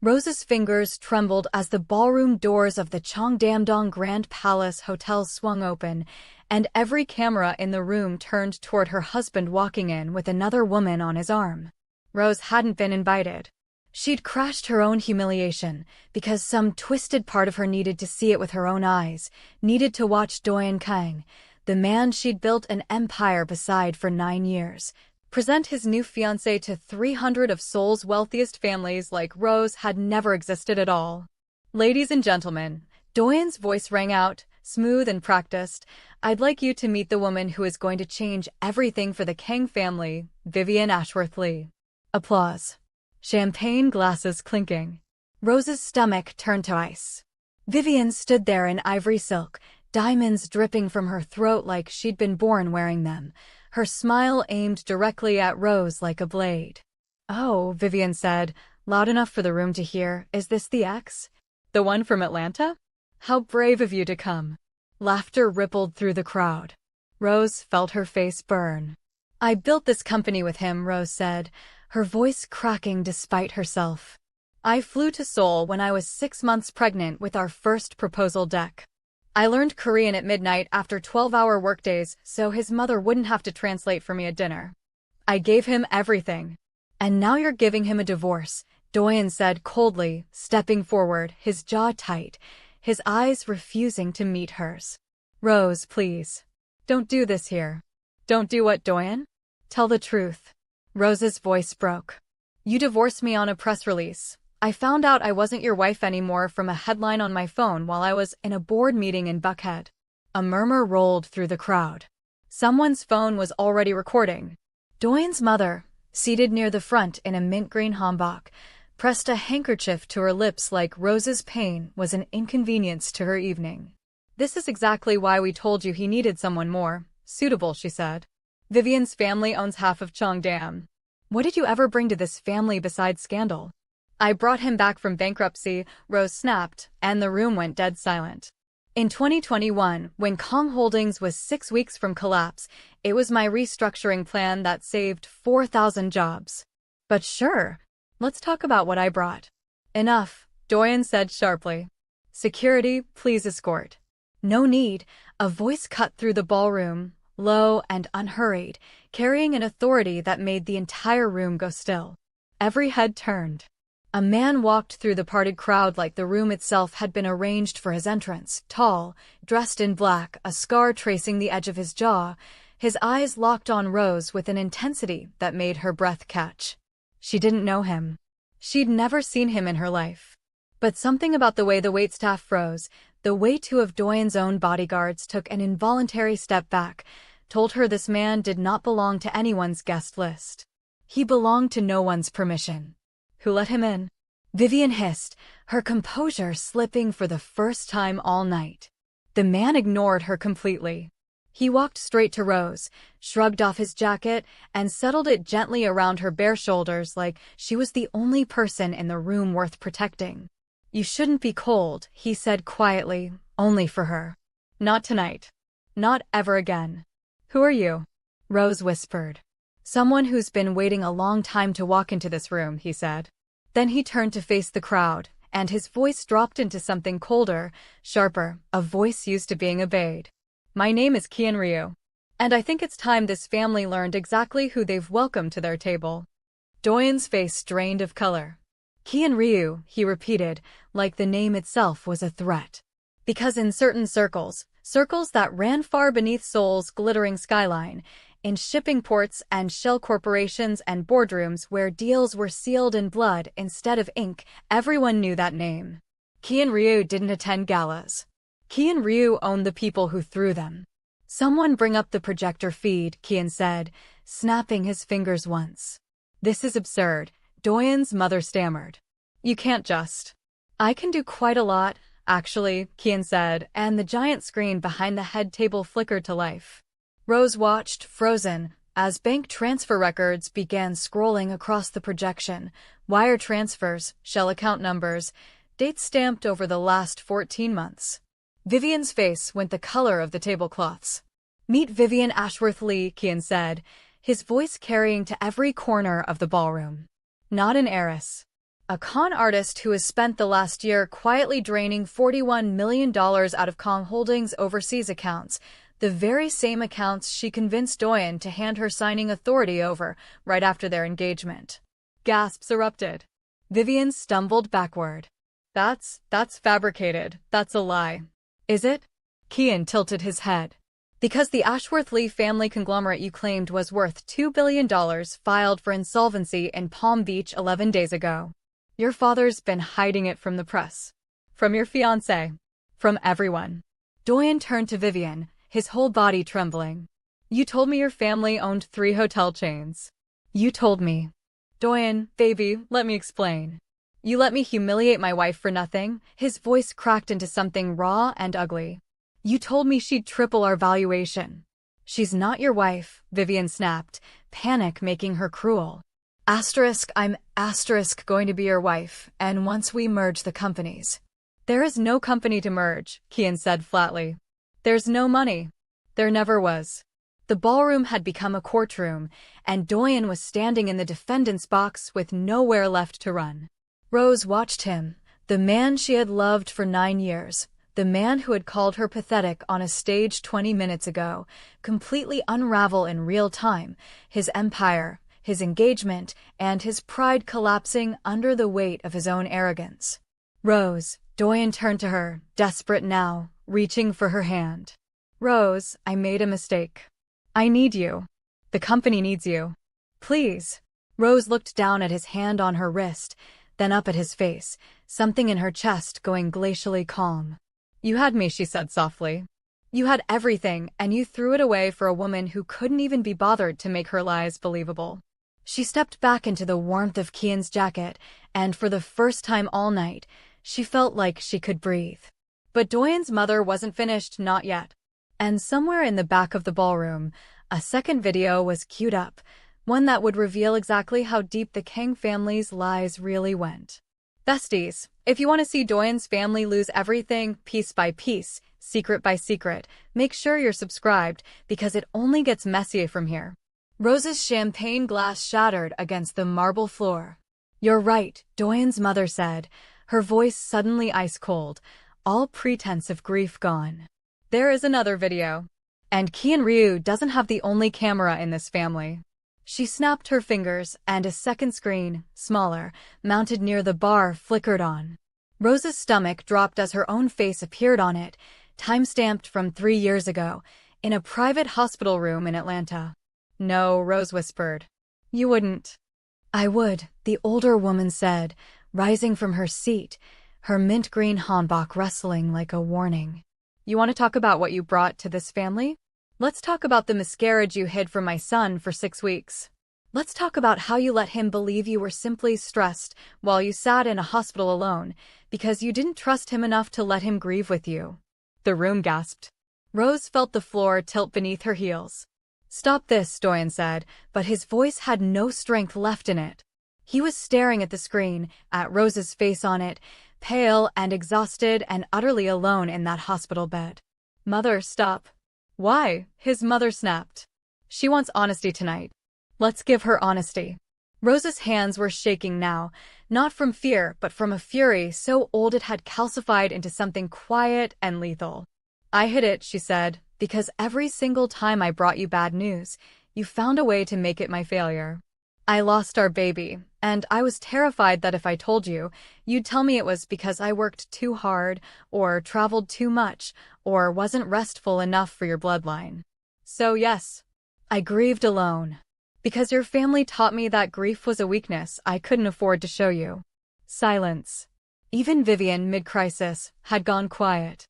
Rose's fingers trembled as the ballroom doors of the Cheongdam Grand Palace Hotel swung open, and every camera in the room turned toward her husband walking in with another woman on his arm. Rose hadn't been invited. She'd crashed her own humiliation because some twisted part of her needed to see it with her own eyes, needed to watch Doyun Kang, the man she'd built an empire beside for 9 years, present his new fiancé to 300 of Seoul's wealthiest families like Rose had never existed at all. Ladies and gentlemen, Doyun's voice rang out, smooth and practiced. I'd like you to meet the woman who is going to change everything for the Kang family, Vivienne Ashworth Lee. Applause. Champagne glasses clinking. Rose's stomach turned to ice. Vivienne stood there in ivory silk, diamonds dripping from her throat like she'd been born wearing them, her smile aimed directly at Rose like a blade. "Oh," Vivienne said, loud enough for the room to hear, "is this the ex? The one from Atlanta? How brave of you to come." Laughter rippled through the crowd. Rose felt her face burn. "I built this company with him," Rose said, her voice cracking despite herself. "I flew to Seoul when I was 6 months pregnant with our first proposal deck. I learned Korean at midnight after 12-hour workdays so his mother wouldn't have to translate for me at dinner. I gave him everything. And now you're giving him a divorce," Doyun said coldly, stepping forward, his jaw tight, his eyes refusing to meet hers. "Rose, please. Don't do this here." "Don't do what, Doyun? Tell the truth." Rose's voice broke. "You divorced me on a press release. I found out I wasn't your wife anymore from a headline on my phone while I was in a board meeting in Buckhead." A murmur rolled through the crowd. Someone's phone was already recording. Doyun's mother, seated near the front in a mint green hanbok, pressed a handkerchief to her lips like Rose's pain was an inconvenience to her evening. "This is exactly why we told you he needed someone more suitable," she said. "Vivienne's family owns half of Cheongdam. What did you ever bring to this family besides scandal?" "I brought him back from bankruptcy," Rose snapped, and the room went dead silent. "In 2021, when Kang Holdings was 6 weeks from collapse, it was my restructuring plan that saved 4,000 jobs." "But sure, let's talk about what I brought." "Enough," Doyun said sharply. "Security, please escort." "No need," a voice cut through the ballroom, low and unhurried, carrying an authority that made the entire room go still. Every head turned. A man walked through the parted crowd like the room itself had been arranged for his entrance, tall, dressed in black, a scar tracing the edge of his jaw, his eyes locked on Rose with an intensity that made her breath catch. She didn't know him. She'd never seen him in her life. But something about the way the waitstaff froze, the way 2 of Doyun's own bodyguards took an involuntary step back, told her this man did not belong to anyone's guest list. He belonged to no one's permission. "Who let him in?" Vivienne hissed, her composure slipping for the first time all night. The man ignored her completely. He walked straight to Rose, shrugged off his jacket, and settled it gently around her bare shoulders like she was the only person in the room worth protecting. "You shouldn't be cold," he said quietly, only for her. "Not tonight. Not ever again." "Who are you?" Rose whispered. "Someone who's been waiting a long time to walk into this room," he said. Then he turned to face the crowd, and his voice dropped into something colder, sharper, a voice used to being obeyed. "My name is Kian Ryu. And I think it's time this family learned exactly who they've welcomed to their table." Doyun's face drained of color. "Kian Ryu," he repeated, like the name itself was a threat. Because in certain circles that ran far beneath Seoul's glittering skyline, in shipping ports and shell corporations and boardrooms where deals were sealed in blood instead of ink, everyone knew that name. Kian Ryu didn't attend galas. Kian Ryu owned the people who threw them. "Someone bring up the projector feed," Kian said, snapping his fingers once. "This is absurd," Doyun's mother stammered. "You can't just." "I can do quite a lot, actually," Kian said, and the giant screen behind the head table flickered to life. Rose watched, frozen, as bank transfer records began scrolling across the projection, wire transfers, shell account numbers, dates stamped over the last 14 months. Vivienne's face went the color of the tablecloths. "Meet Vivienne Ashworth Lee," Kian said, his voice carrying to every corner of the ballroom. "Not an heiress. a con artist who has spent the last year quietly draining $41 million out of Kang Holdings' overseas accounts, the very same accounts she convinced Doyun to hand her signing authority over right after their engagement. Gasps erupted. Vivian stumbled backward. That's fabricated. That's a lie. Is it? Kian tilted his head. Because the Ashworth-Lee family conglomerate you claimed was worth $2 billion filed for insolvency in Palm Beach 11 days ago. Your father's been hiding it from the press. From your fiancée. From everyone. Doyun turned to Vivian, his whole body trembling. You told me your family owned 3 hotel chains. You told me. Doyun, baby, let me explain. You let me humiliate my wife for nothing? His voice cracked into something raw and ugly. You told me she'd triple our valuation. She's not your wife, Vivian snapped, panic making her cruel. I'm going to be your wife, and once we merge the companies. There is no company to merge, Kian said flatly. There's no money. There never was. The ballroom had become a courtroom, and Doyun was standing in the defendant's box with nowhere left to run. Rose watched him, the man she had loved for 9 years. The man who had called her pathetic on a stage 20 minutes ago, completely unravel in real time, his empire, his engagement, and his pride collapsing under the weight of his own arrogance. Rose, Doyun turned to her, desperate now, reaching for her hand. Rose, I made a mistake. I need you. The company needs you. Please. Rose looked down at his hand on her wrist, then up at his face, something in her chest going glacially calm. You had me, she said softly. You had everything, and you threw it away for a woman who couldn't even be bothered to make her lies believable. She stepped back into the warmth of Kian's jacket, and for the first time all night, she felt like she could breathe. But Doyun's mother wasn't finished, not yet. And somewhere in the back of the ballroom, a second video was queued up, one that would reveal exactly how deep the Kang family's lies really went. Besties, if you want to see Doyun's family lose everything, piece by piece, secret by secret, make sure you're subscribed, because it only gets messier from here. Rose's champagne glass shattered against the marble floor. You're right, Doyun's mother said, her voice suddenly ice-cold, all pretense of grief gone. There is another video. And Kian Ryu doesn't have the only camera in this family. She snapped her fingers, and a second screen, smaller, mounted near the bar, flickered on. Rose's stomach dropped as her own face appeared on it, time-stamped from 3 years ago, in a private hospital room in Atlanta. No, Rose whispered. You wouldn't. I would, the older woman said, rising from her seat, her mint-green hanbok rustling like a warning. You want to talk about what you brought to this family? Let's talk about the miscarriage you hid from my son for 6 weeks. Let's talk about how you let him believe you were simply stressed while you sat in a hospital alone because you didn't trust him enough to let him grieve with you. The room gasped. Rose felt the floor tilt beneath her heels. Stop this, Doyun said, but his voice had no strength left in it. He was staring at the screen, at Rose's face on it, pale and exhausted and utterly alone in that hospital bed. Mother, stop. Why? His mother snapped. She wants honesty tonight. Let's give her honesty. Rose's hands were shaking now, not from fear but from a fury so old it had calcified into something quiet and lethal. I hid it, she said, because every single time I brought you bad news, you found a way to make it my failure. I lost our baby, and I was terrified that if I told you, you'd tell me it was because I worked too hard, or traveled too much, or wasn't restful enough for your bloodline. So yes, I grieved alone. Because your family taught me that grief was a weakness I couldn't afford to show you. Silence. Even Vivian, mid-crisis, had gone quiet.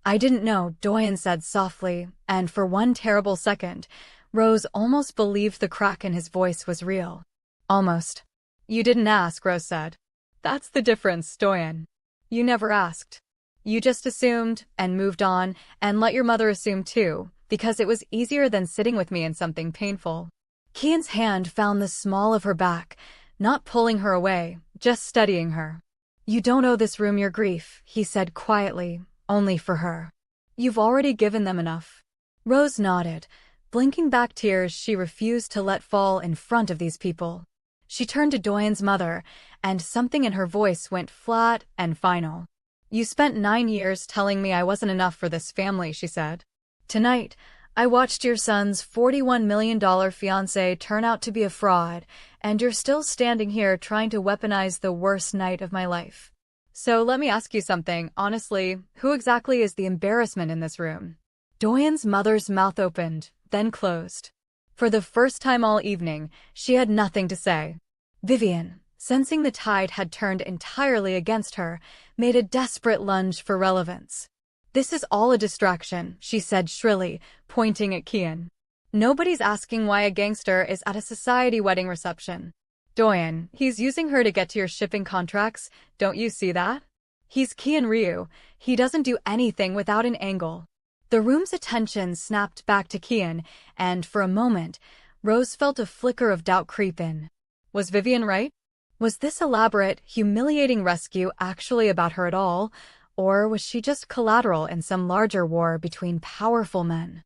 I didn't know, Doyun said softly, and for one terrible second, Rose almost believed the crack in his voice was real. Almost. You didn't ask, Rose said. That's the difference, Doyun. You never asked. You just assumed, and moved on, and let your mother assume too, because it was easier than sitting with me in something painful. Kian's hand found the small of her back, not pulling her away, just studying her. You don't owe this room your grief, he said quietly, only for her. You've already given them enough. Rose nodded, blinking back tears she refused to let fall in front of these people. She turned to Doyun's mother, and something in her voice went flat and final. "You spent 9 years telling me I wasn't enough for this family," she said. "Tonight, I watched your son's $41 million fiancée turn out to be a fraud, and you're still standing here trying to weaponize the worst night of my life. So let me ask you something, honestly, who exactly is the embarrassment in this room?" Doyun's mother's mouth opened, then closed. For the first time all evening, she had nothing to say. Vivian, sensing the tide had turned entirely against her, made a desperate lunge for relevance. "This is all a distraction," she said shrilly, pointing at Kian. "Nobody's asking why a gangster is at a society wedding reception. Doyun, he's using her to get to your shipping contracts, don't you see that? He's Kian Ryu, he doesn't do anything without an angle." The room's attention snapped back to Kian, and for a moment, Rose felt a flicker of doubt creep in. Was Vivian right? Was this elaborate, humiliating rescue actually about her at all? Or was she just collateral in some larger war between powerful men?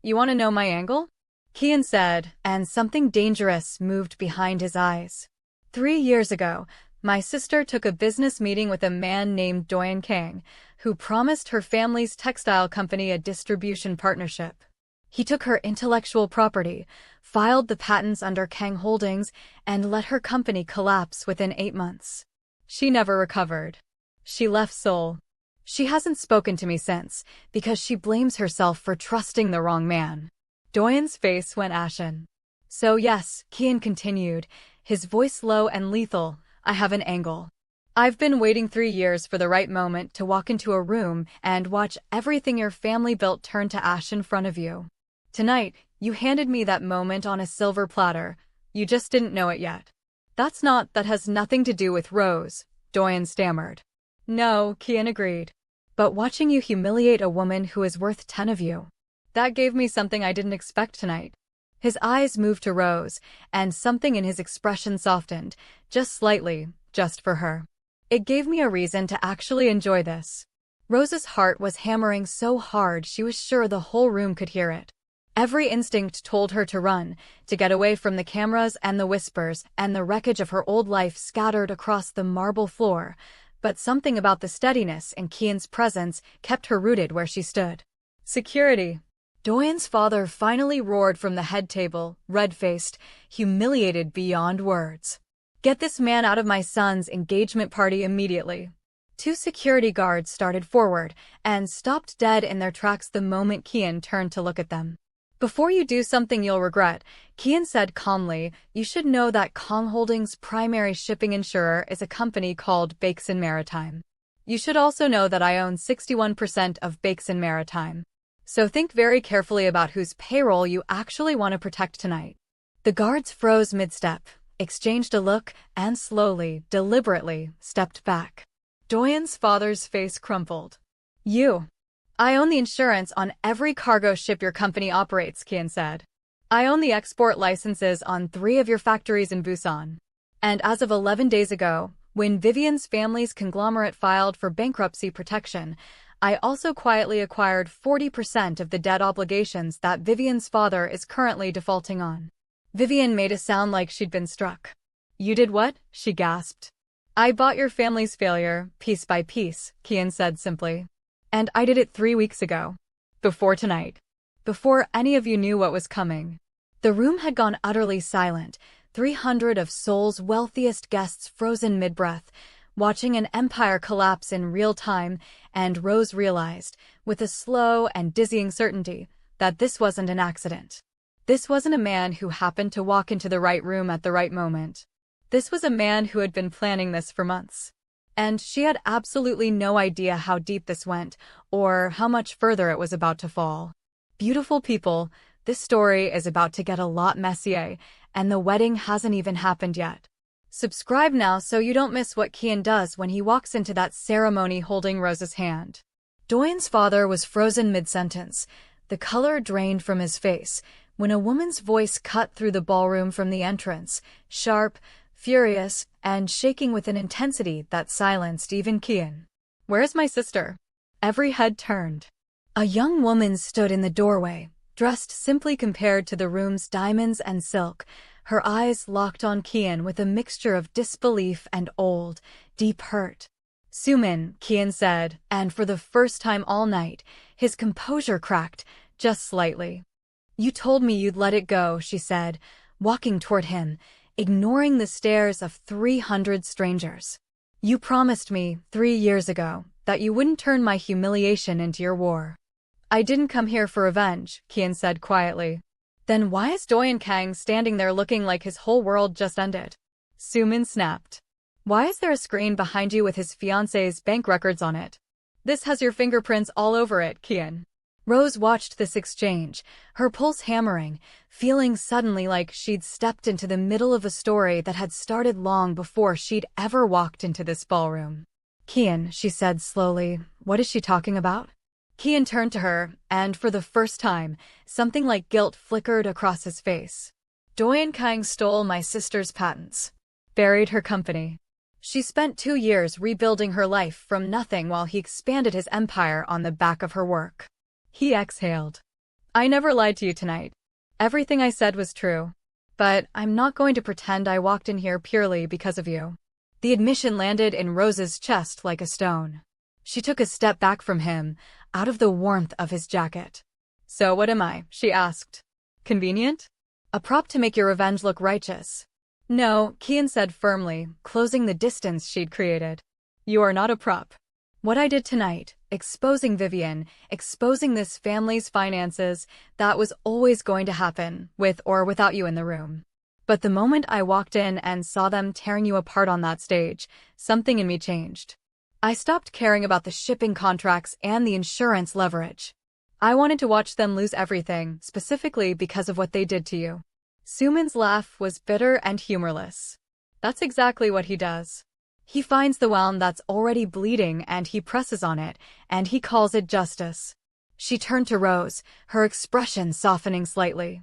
"You want to know my angle?" Kian said, and something dangerous moved behind his eyes. 3 years ago, my sister took a business meeting with a man named Doyun Kang, who promised her family's textile company a distribution partnership. He took her intellectual property, filed the patents under Kang Holdings, and let her company collapse within 8 months. She never recovered. She left Seoul. She hasn't spoken to me since, because she blames herself for trusting the wrong man. Doyun's face went ashen. "So yes," Kian continued, his voice low and lethal, "I have an angle. I've been waiting 3 years for the right moment to walk into a room and watch everything your family built turn to ash in front of you. Tonight, you handed me that moment on a silver platter. You just didn't know it yet." That has nothing to do with Rose," Doyun stammered. "No," Kian agreed. "But watching you humiliate a woman who is worth 10 of you. That gave me something I didn't expect tonight." His eyes moved to Rose, and something in his expression softened, just slightly, just for her. "It gave me a reason to actually enjoy this." Rose's heart was hammering so hard she was sure the whole room could hear it. Every instinct told her to run, to get away from the cameras and the whispers and the wreckage of her old life scattered across the marble floor, but something about the steadiness in Kian's presence kept her rooted where she stood. "Security!" Doyun's father finally roared from the head table, red-faced, humiliated beyond words. "Get this man out of my son's engagement party immediately." 2 security guards started forward and stopped dead in their tracks the moment Kian turned to look at them. "Before you do something you'll regret," Kian said calmly, "you should know that Kang Holdings' primary shipping insurer is a company called Baeksin Maritime. You should also know that I own 61% of Baeksin Maritime. So think very carefully about whose payroll you actually want to protect tonight." The guards froze mid-step, exchanged a look, and slowly, deliberately, stepped back. Doyun's father's face crumpled. "You." "I own the insurance on every cargo ship your company operates," Kian said. "I own the export licenses on 3 of your factories in Busan. And as of 11 days ago, when Vivian's family's conglomerate filed for bankruptcy protection, I also quietly acquired 40% of the debt obligations that Vivian's father is currently defaulting on." Vivian made a sound like she'd been struck. "You did what?" she gasped. "I bought your family's failure, piece by piece," Kian said simply. "And I did it 3 weeks ago. Before tonight. Before any of you knew what was coming." The room had gone utterly silent, 300 of Seoul's wealthiest guests frozen mid-breath, watching an empire collapse in real time, and Rose realized, with a slow and dizzying certainty, that this wasn't an accident. This wasn't a man who happened to walk into the right room at the right moment. This was a man who had been planning this for months. And she had absolutely no idea how deep this went, or how much further it was about to fall. Beautiful people, this story is about to get a lot messier, and the wedding hasn't even happened yet. Subscribe now so you don't miss what Kian does when he walks into that ceremony holding Rose's hand. Doyun's father was frozen mid-sentence, the color drained from his face, when a woman's voice cut through the ballroom from the entrance, sharp, furious, and shaking with an intensity that silenced even Kian. "Where's my sister?" Every head turned. A young woman stood in the doorway, dressed simply compared to the room's diamonds and silk, Her eyes locked on Kian with a mixture of disbelief and old, deep hurt. "Sumin," Kian said, and for the first time all night, his composure cracked, just slightly. "You told me you'd let it go," she said, walking toward him, ignoring the stares of 300 strangers. "You promised me, 3 years ago, that you wouldn't turn my humiliation into your war." "I didn't come here for revenge," Kian said quietly. "Then why is Doyun Kang standing there looking like his whole world just ended?" Sumin snapped. "Why is there a screen behind you with his fiancée's bank records on it? This has your fingerprints all over it, Kian." Rose watched this exchange, her pulse hammering, feeling suddenly like she'd stepped into the middle of a story that had started long before she'd ever walked into this ballroom. "Kian," she said slowly, "what is she talking about?" Kian turned to her, and for the first time, something like guilt flickered across his face. "Doyun Kang stole my sister's patents. Buried her company. She spent 2 years rebuilding her life from nothing while he expanded his empire on the back of her work." He exhaled. "I never lied to you tonight. Everything I said was true. But I'm not going to pretend I walked in here purely because of you." The admission landed in Rose's chest like a stone. She took a step back from him, out of the warmth of his jacket. "So what am I?" she asked. "Convenient? A prop to make your revenge look righteous?" "No," Kian said firmly, closing the distance she'd created. "You are not a prop. What I did tonight, exposing Vivian, exposing this family's finances, that was always going to happen, with or without you in the room. But the moment I walked in and saw them tearing you apart on that stage, something in me changed. I stopped caring about the shipping contracts and the insurance leverage. I wanted to watch them lose everything, specifically because of what they did to you." Sumin's laugh was bitter and humorless. "That's exactly what he does. He finds the wound that's already bleeding and he presses on it, and he calls it justice." She turned to Rose, her expression softening slightly.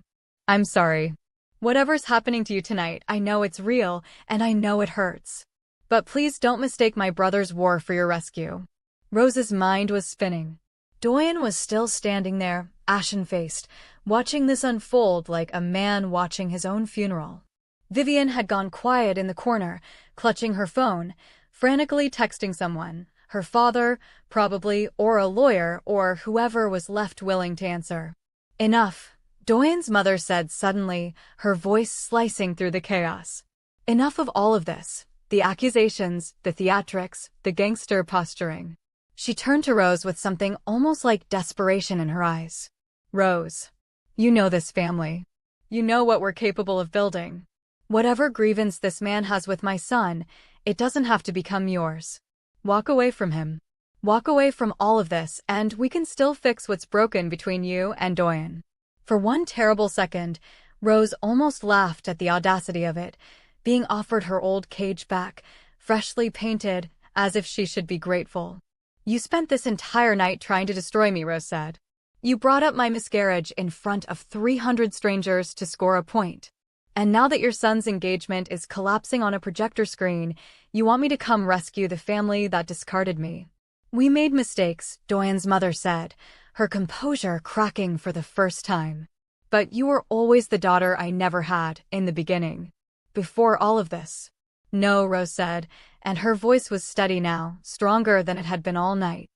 "I'm sorry. Whatever's happening to you tonight, I know it's real, and I know it hurts. But please don't mistake my brother's war for your rescue." Rose's mind was spinning. Doyun was still standing there, ashen-faced, watching this unfold like a man watching his own funeral. Vivian had gone quiet in the corner, clutching her phone, frantically texting someone, her father, probably, or a lawyer, or whoever was left willing to answer. "Enough," Doyun's mother said suddenly, her voice slicing through the chaos. "Enough of all of this. The accusations, the theatrics, the gangster posturing." She turned to Rose with something almost like desperation in her eyes. "Rose, you know this family. You know what we're capable of building. Whatever grievance this man has with my son, it doesn't have to become yours. Walk away from him. Walk away from all of this, and we can still fix what's broken between you and Doyun." For one terrible second, Rose almost laughed at the audacity of it, being offered her old cage back, freshly painted, as if she should be grateful. "You spent this entire night trying to destroy me," Rose said. "You brought up my miscarriage in front of 300 strangers to score a point. And now that your son's engagement is collapsing on a projector screen, you want me to come rescue the family that discarded me." "We made mistakes," Doyun's mother said, her composure cracking for the first time. "But you were always the daughter I never had, in the beginning. Before all of this." "No," Rose said, and her voice was steady now, stronger than it had been all night.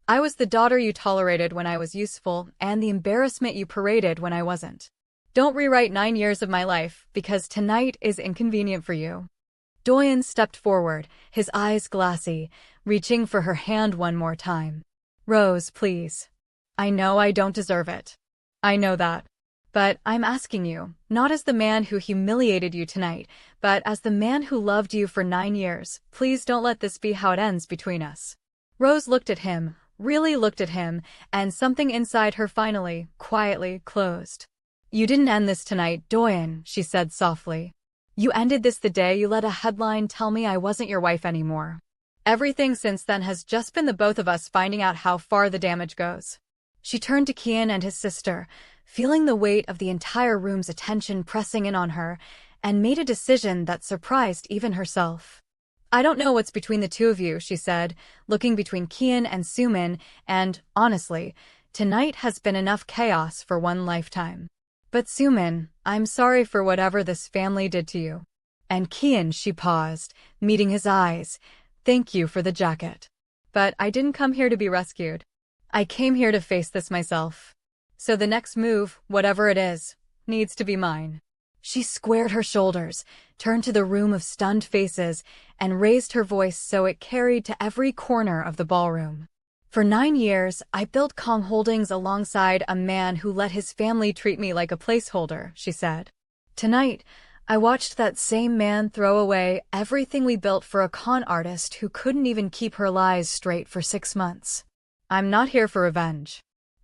"I was the daughter you tolerated when I was useful, and the embarrassment you paraded when I wasn't. Don't rewrite 9 years of my life, because tonight is inconvenient for you." Doyun stepped forward, his eyes glassy, reaching for her hand one more time. "Rose, please. I know I don't deserve it. I know that. But I'm asking you, not as the man who humiliated you tonight, but as the man who loved you for 9 years, please don't let this be how it ends between us." Rose looked at him, really looked at him, and something inside her finally, quietly, closed. "You didn't end this tonight, Doyun," she said softly. "You ended this the day you let a headline tell me I wasn't your wife anymore. Everything since then has just been the both of us finding out how far the damage goes." She turned to Kian and his sister, feeling the weight of the entire room's attention pressing in on her, and made a decision that surprised even herself. "I don't know what's between the two of you," she said, looking between Kian and Sumin, "and, honestly, tonight has been enough chaos for one lifetime. But Sumin, I'm sorry for whatever this family did to you. And Kian, she paused, meeting his eyes. Thank you for the jacket. But I didn't come here to be rescued. I came here to face this myself. So the next move, whatever it is, needs to be mine. She squared her shoulders, turned to the room of stunned faces, and raised her voice so it carried to every corner of the ballroom. For 9 years, I built Kang Holdings alongside a man who let his family treat me like a placeholder, she said. Tonight, I watched that same man throw away everything we built for a con artist who couldn't even keep her lies straight for 6 months. I'm not here for revenge.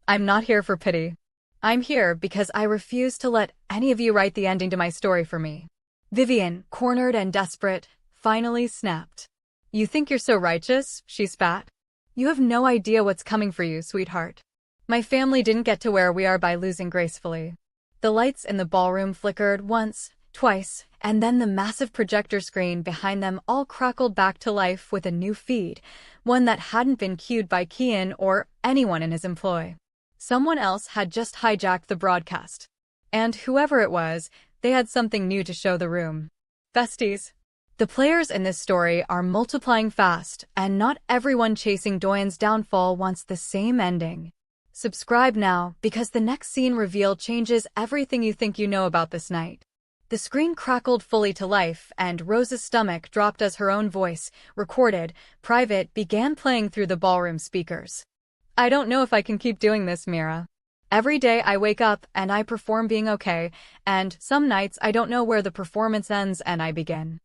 I'm not here for pity. I'm here because I refuse to let any of you write the ending to my story for me. Vivian, cornered and desperate, finally snapped. You think you're so righteous? She spat. You have no idea what's coming for you, sweetheart. My family didn't get to where we are by losing gracefully. The lights in the ballroom flickered once, twice, and then the massive projector screen behind them all crackled back to life with a new feed, one that hadn't been cued by Kian or anyone in his employ. Someone else had just hijacked the broadcast. And whoever it was, they had something new to show the room. Besties. The players in this story are multiplying fast, and not everyone chasing Doyun's downfall wants the same ending. Subscribe now, because the next scene reveal changes everything you think you know about this night. The screen crackled fully to life, and Rose's stomach dropped as her own voice, recorded, private, began playing through the ballroom speakers. I don't know if I can keep doing this, Mira. Every day I wake up and I perform being okay, and some nights I don't know where the performance ends and I begin.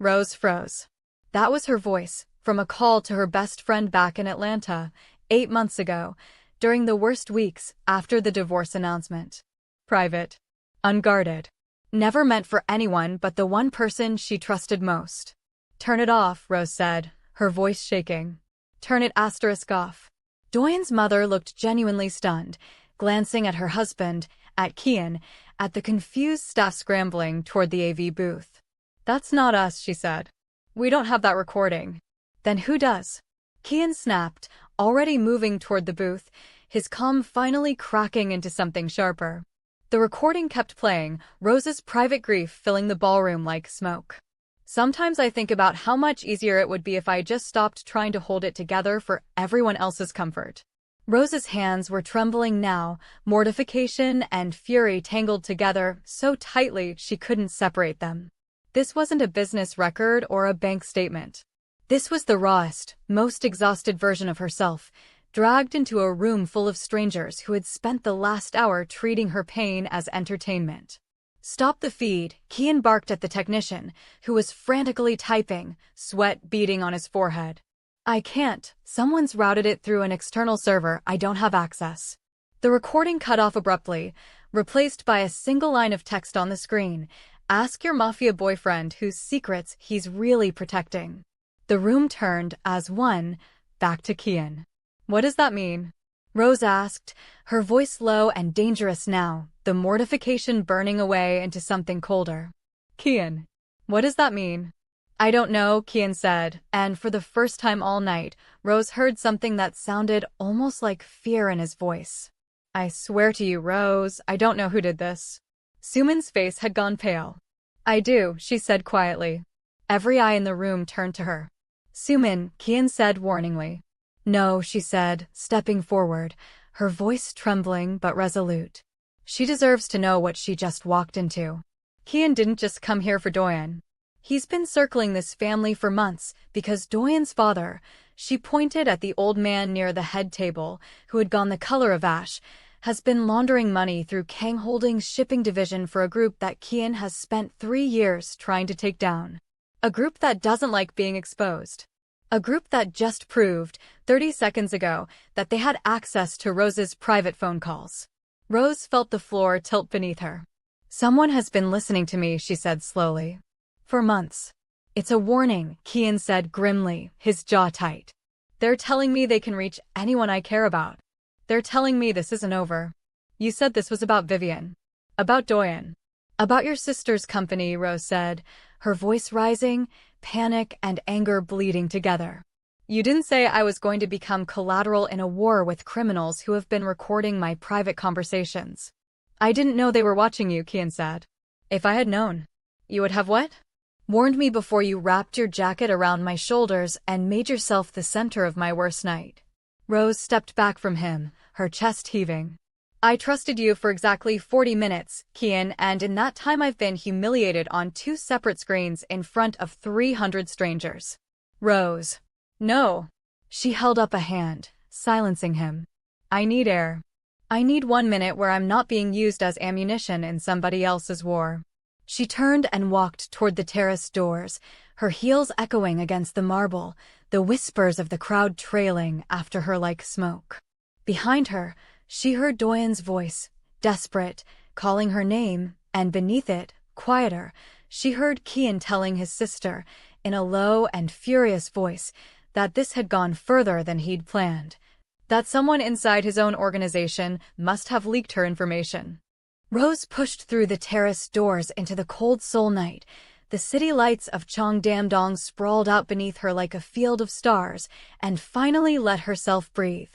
Rose froze. That was her voice, from a call to her best friend back in Atlanta, 8 months ago, during the worst weeks after the divorce announcement. Private. Unguarded. Never meant for anyone but the one person she trusted most. Turn it off, Rose said, her voice shaking. Turn it *off. Doyun's mother looked genuinely stunned, glancing at her husband, at Kian, at the confused staff scrambling toward the AV booth. That's not us, she said. We don't have that recording. Then who does? Kian snapped, already moving toward the booth, his calm finally cracking into something sharper. The recording kept playing, Rose's private grief filling the ballroom like smoke. Sometimes I think about how much easier it would be if I just stopped trying to hold it together for everyone else's comfort. Rose's hands were trembling now, mortification and fury tangled together so tightly she couldn't separate them. This wasn't a business record or a bank statement. This was the rawest, most exhausted version of herself, dragged into a room full of strangers who had spent the last hour treating her pain as entertainment. Stop the feed, Kian barked at the technician, who was frantically typing, sweat beading on his forehead. I can't. Someone's routed it through an external server. I don't have access. The recording cut off abruptly, replaced by a single line of text on the screen. Ask your Mafia boyfriend whose secrets he's really protecting. The room turned, as one, back to Kian. What does that mean? Rose asked, her voice low and dangerous now, the mortification burning away into something colder. Kian. What does that mean? I don't know, Kian said, and for the first time all night, Rose heard something that sounded almost like fear in his voice. I swear to you, Rose, I don't know who did this. Sumin's face had gone pale. I do, she said quietly. Every eye in the room turned to her. Sumin, Kian said warningly. No, she said, stepping forward, her voice trembling but resolute. She deserves to know what she just walked into. Kian didn't just come here for Doyun. He's been circling this family for months because Doyun's father, she pointed at the old man near the head table, who had gone the color of ash, has been laundering money through Kang Holdings' shipping division for a group that Kian has spent 3 years trying to take down. A group that doesn't like being exposed. A group that just proved, 30 seconds ago, that they had access to Rose's private phone calls. Rose felt the floor tilt beneath her. Someone has been listening to me, she said slowly. For months. It's a warning, Kian said grimly, his jaw tight. They're telling me they can reach anyone I care about. They're telling me this isn't over. You said this was about Vivian. About Doyun. About your sister's company, Rose said, her voice rising, panic and anger bleeding together. You didn't say I was going to become collateral in a war with criminals who have been recording my private conversations. I didn't know they were watching you, Kian said. If I had known. You would have what? Warned me before you wrapped your jacket around my shoulders and made yourself the center of my worst night. Rose stepped back from him, her chest heaving. I trusted you for exactly 40 minutes, Kian, and in that time I've been humiliated on 2 separate screens in front of 300 strangers. Rose. No. She held up a hand, silencing him. I need air. I need 1 minute where I'm not being used as ammunition in somebody else's war. She turned and walked toward the terrace doors, her heels echoing against the marble, the whispers of the crowd trailing after her like smoke. Behind her, she heard Doyun's voice, desperate, calling her name, and beneath it, quieter, she heard Kian telling his sister, in a low and furious voice, that this had gone further than he'd planned, that someone inside his own organization must have leaked her information. Rose pushed through the terrace doors into the cold Seoul night. The city lights of Cheongdam-dong sprawled out beneath her like a field of stars, and finally let herself breathe.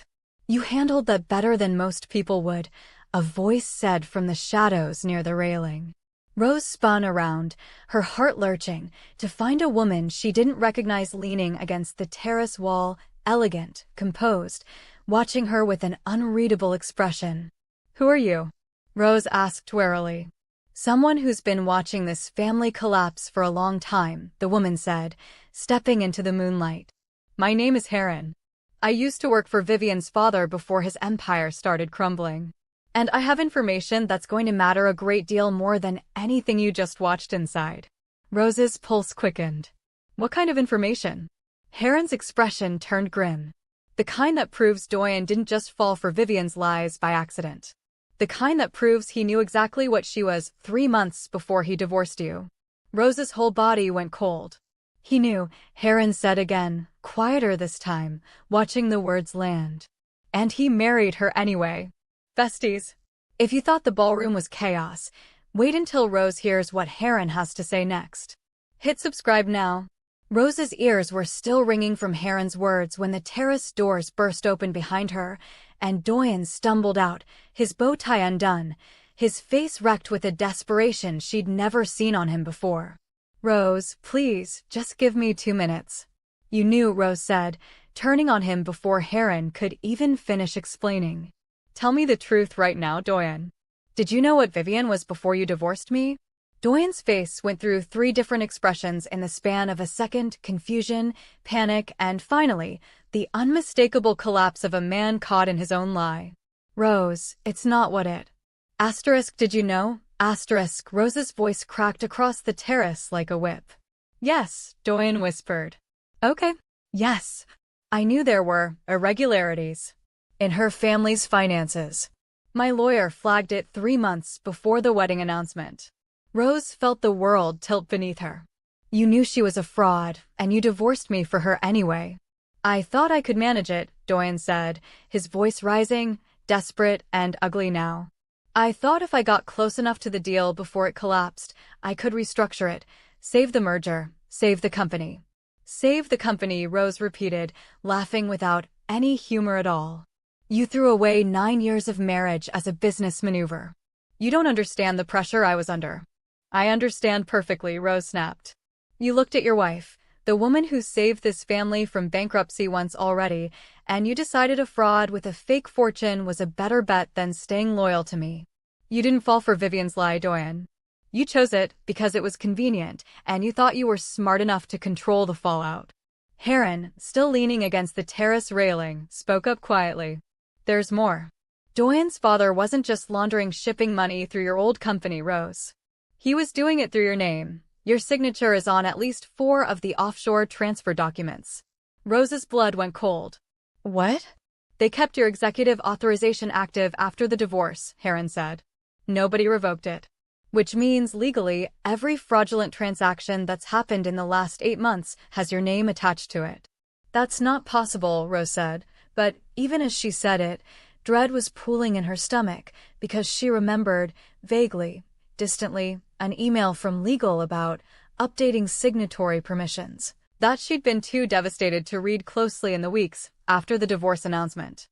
You handled that better than most people would, a voice said from the shadows near the railing. Rose spun around, her heart lurching, to find a woman she didn't recognize leaning against the terrace wall, elegant, composed, watching her with an unreadable expression. Who are you? Rose asked warily. Someone who's been watching this family collapse for a long time, the woman said, stepping into the moonlight. My name is Heiress. I used to work for Vivian's father before his empire started crumbling. And I have information that's going to matter a great deal more than anything you just watched inside. Rose's pulse quickened. What kind of information? Heron's expression turned grim. The kind that proves Doyun didn't just fall for Vivian's lies by accident. The kind that proves he knew exactly what she was 3 months before he divorced you. Rose's whole body went cold. He knew, Heron said again, quieter this time, watching the words land. And he married her anyway. Besties. If you thought the ballroom was chaos, wait until Rose hears what Heron has to say next. Hit subscribe now. Rose's ears were still ringing from Heron's words when the terrace doors burst open behind her, and Doyun stumbled out, his bow tie undone, his face wrecked with a desperation she'd never seen on him before. Rose, please, just give me 2 minutes. You knew, Rose said, turning on him before Heron could even finish explaining. Tell me the truth right now, Doyun. Did you know what Vivian was before you divorced me? Doyun's face went through 3 different expressions in the span of a second: confusion, panic, and finally, the unmistakable collapse of a man caught in his own lie. Rose, it's not what it. Asterisk, did you know? Asterisk, Rose's voice cracked across the terrace like a whip. Yes, Doyun whispered. Okay. Yes. I knew there were irregularities in her family's finances. My lawyer flagged it 3 months before the wedding announcement. Rose felt the world tilt beneath her. You knew she was a fraud, and you divorced me for her anyway. I thought I could manage it, Doyun said, his voice rising, desperate and ugly now. I thought if I got close enough to the deal before it collapsed, I could restructure it, save the merger, save the company. Save the company, Rose repeated, laughing without any humor at all. You threw away 9 years of marriage as a business maneuver. You don't understand the pressure I was under. I understand perfectly, Rose snapped. You looked at your wife, the woman who saved this family from bankruptcy once already, and you decided a fraud with a fake fortune was a better bet than staying loyal to me. You didn't fall for Vivian's lie, Doyun. You chose it because it was convenient, and you thought you were smart enough to control the fallout. Heron, still leaning against the terrace railing, spoke up quietly. There's more. Doyun's father wasn't just laundering shipping money through your old company, Rose. He was doing it through your name. Your signature is on at least 4 of the offshore transfer documents. Rose's blood went cold. What? They kept your executive authorization active after the divorce, Heron said. Nobody revoked it. Which means legally, every fraudulent transaction that's happened in the last 8 months has your name attached to it. That's not possible, Rose said, but even as she said it, dread was pooling in her stomach because she remembered, vaguely, distantly, an email from legal about updating signatory permissions that she'd been too devastated to read closely in the weeks after the divorce announcement.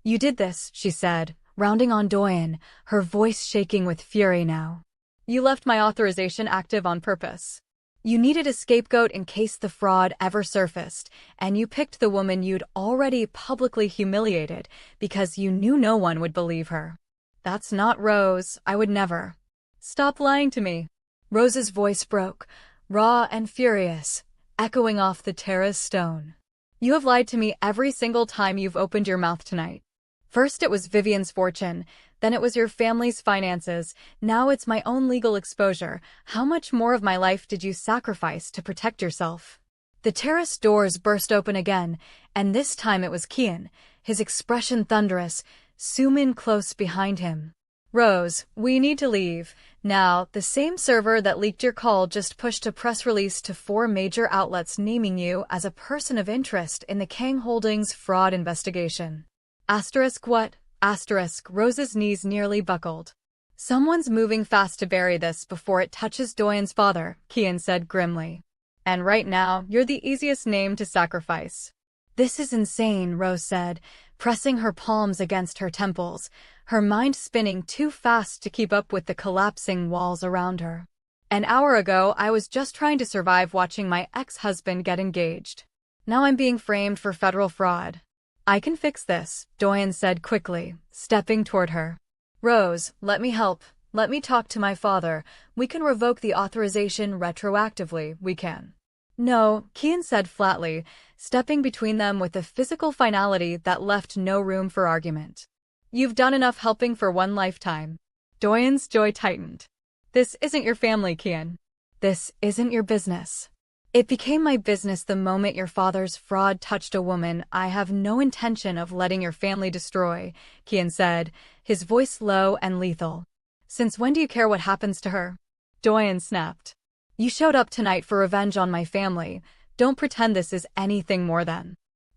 You did this, she said, rounding on Doyun, her voice shaking with fury now. You left my authorization active on purpose. You needed a scapegoat in case the fraud ever surfaced, and you picked the woman you'd already publicly humiliated because you knew no one would believe her. That's not Rose, I would never. Stop lying to me. Rose's voice broke, raw and furious, echoing off the terrace stone. You have lied to me every single time you've opened your mouth tonight. First it was Vivian's fortune, then it was your family's finances, now it's my own legal exposure. How much more of my life did you sacrifice to protect yourself? The terrace doors burst open again, and this time it was Kian, his expression thunderous, Sumin close behind him. Rose, we need to leave. Now, the same server that leaked your call just pushed a press release to 4 major outlets naming you as a person of interest in the Kang Holdings fraud investigation. Asterisk what? Asterisk, Rose's knees nearly buckled. Someone's moving fast to bury this before it touches Doyun's father, Kian said grimly. And right now, you're the easiest name to sacrifice. This is insane, Rose said, pressing her palms against her temples, her mind spinning too fast to keep up with the collapsing walls around her. An hour ago, I was just trying to survive watching my ex-husband get engaged. Now I'm being framed for federal fraud. I can fix this, Doyun said quickly, stepping toward her. Rose, let me help. Let me talk to my father. We can revoke the authorization retroactively, we can. No, Kian said flatly, stepping between them with a physical finality that left no room for argument. You've done enough helping for one lifetime. Doyun's jaw tightened. This isn't your family, Kian. This isn't your business. It became my business the moment your father's fraud touched a woman I have no intention of letting your family destroy, Kian said, his voice low and lethal. Since when do you care what happens to her? Doyun snapped. You showed up tonight for revenge on my family. Don't pretend this is anything more than.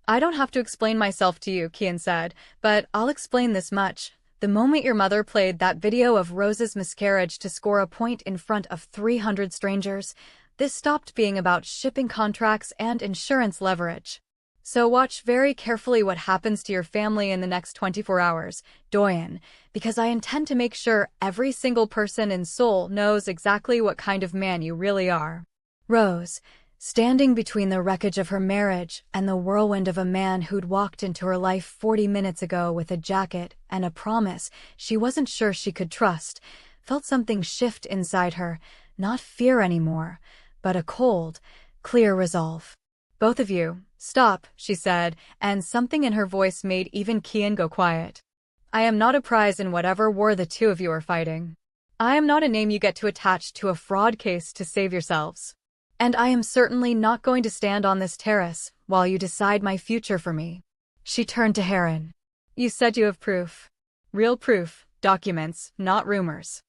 I don't have to explain myself to you, Kian said, but I'll explain this much. The moment your mother played that video of Rose's miscarriage to score a point in front of 300 strangers, this stopped being about shipping contracts and insurance leverage. So watch very carefully what happens to your family in the next 24 hours, Doyun, because I intend to make sure every single person in Seoul knows exactly what kind of man you really are. Rose, standing between the wreckage of her marriage and the whirlwind of a man who'd walked into her life 40 minutes ago with a jacket and a promise she wasn't sure she could trust, felt something shift inside her, not fear anymore, but a cold, clear resolve. Both of you, stop, she said, and something in her voice made even Kian go quiet. I am not a prize in whatever war the two of you are fighting. I am not a name you get to attach to a fraud case to save yourselves. And I am certainly not going to stand on this terrace while you decide my future for me. She turned to Heron. You said you have proof. Real proof, documents, not rumors.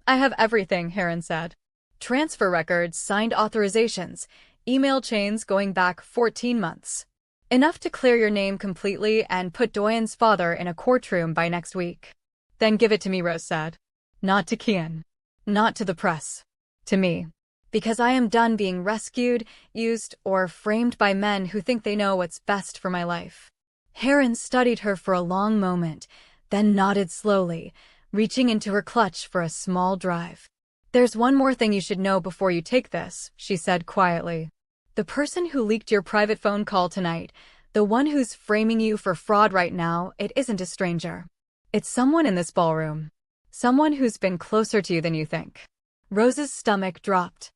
I have everything, Heron said. Transfer records, signed authorizations, email chains going back 14 months. Enough to clear your name completely and put Doyun's father in a courtroom by next week. Then give it to me, Rose said. Not to Kian. Not to the press. To me. Because I am done being rescued, used, or framed by men who think they know what's best for my life. Heron studied her for a long moment, then nodded slowly, reaching into her clutch for a small drive. There's one more thing you should know before you take this, she said quietly. The person who leaked your private phone call tonight, the one who's framing you for fraud right now, it isn't a stranger. It's someone in this ballroom. Someone who's been closer to you than you think. Rose's stomach dropped.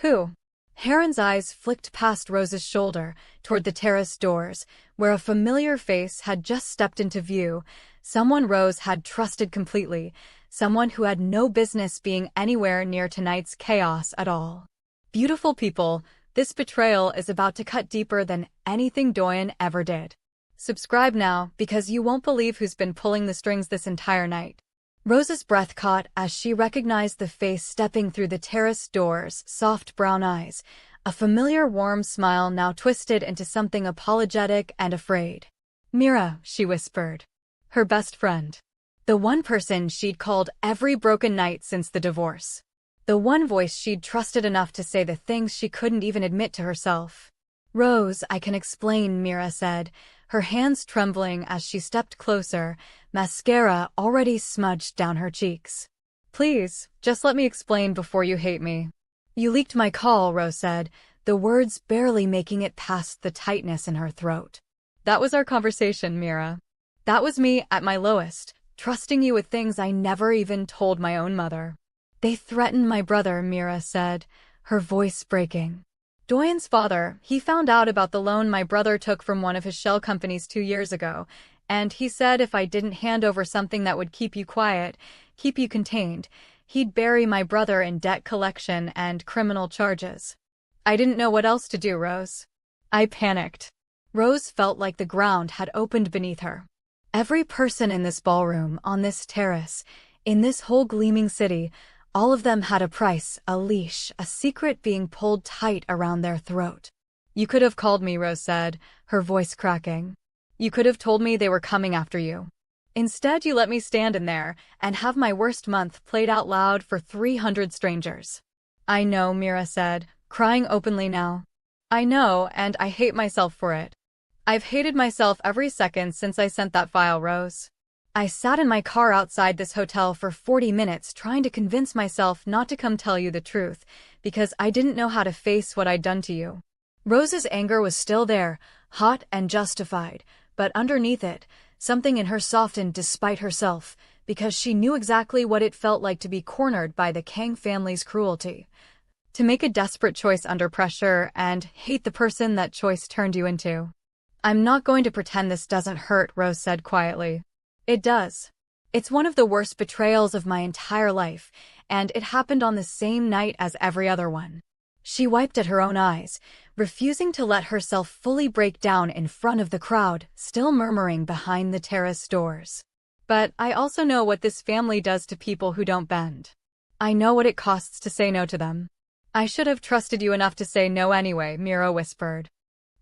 Who? Heron's eyes flicked past Rose's shoulder, toward the terrace doors, where a familiar face had just stepped into view, someone Rose had trusted completely, someone who had no business being anywhere near tonight's chaos at all. Beautiful people, this betrayal is about to cut deeper than anything Doyun ever did. Subscribe now, because you won't believe who's been pulling the strings this entire night. Rose's breath caught as she recognized the face stepping through the terrace doors, soft brown eyes, a familiar warm smile now twisted into something apologetic and afraid. Mira, she whispered. Her best friend. The one person she'd called every broken night since the divorce. The one voice she'd trusted enough to say the things she couldn't even admit to herself. Rose, I can explain, Mira said, her hands trembling as she stepped closer, mascara already smudged down her cheeks. "Please, just let me explain before you hate me." "You leaked my call," Rose said, the words barely making it past the tightness in her throat. "That was our conversation, Mira. That was me at my lowest, trusting you with things I never even told my own mother." "They threatened my brother," Mira said, her voice breaking. "Doyun's father, he found out about the loan my brother took from one of his shell companies 2 years ago, and he said if I didn't hand over something that would keep you quiet, keep you contained, he'd bury my brother in debt collection and criminal charges." "I didn't know what else to do, Rose." I panicked. Rose felt like the ground had opened beneath her. Every person in this ballroom, on this terrace, in this whole gleaming city, all of them had a price, a leash, a secret being pulled tight around their throat. "You could have called me," Rose said, her voice cracking. "You could have told me they were coming after you. Instead, you let me stand in there and have my worst month played out loud for 300 strangers." "I know," Mira said, crying openly now. "I know, and I hate myself for it. I've hated myself every second since I sent that file, Rose. I sat in my car outside this hotel for 40 minutes trying to convince myself not to come tell you the truth, because I didn't know how to face what I'd done to you." Rose's anger was still there, hot and justified, but underneath it, something in her softened despite herself, because she knew exactly what it felt like to be cornered by the Kang family's cruelty. To make a desperate choice under pressure and hate the person that choice turned you into. "I'm not going to pretend this doesn't hurt," Rose said quietly. "It does. It's one of the worst betrayals of my entire life, and it happened on the same night as every other one." She wiped at her own eyes, refusing to let herself fully break down in front of the crowd, still murmuring behind the terrace doors. "But I also know what this family does to people who don't bend. I know what it costs to say no to them." "I should have trusted you enough to say no anyway," Mira whispered.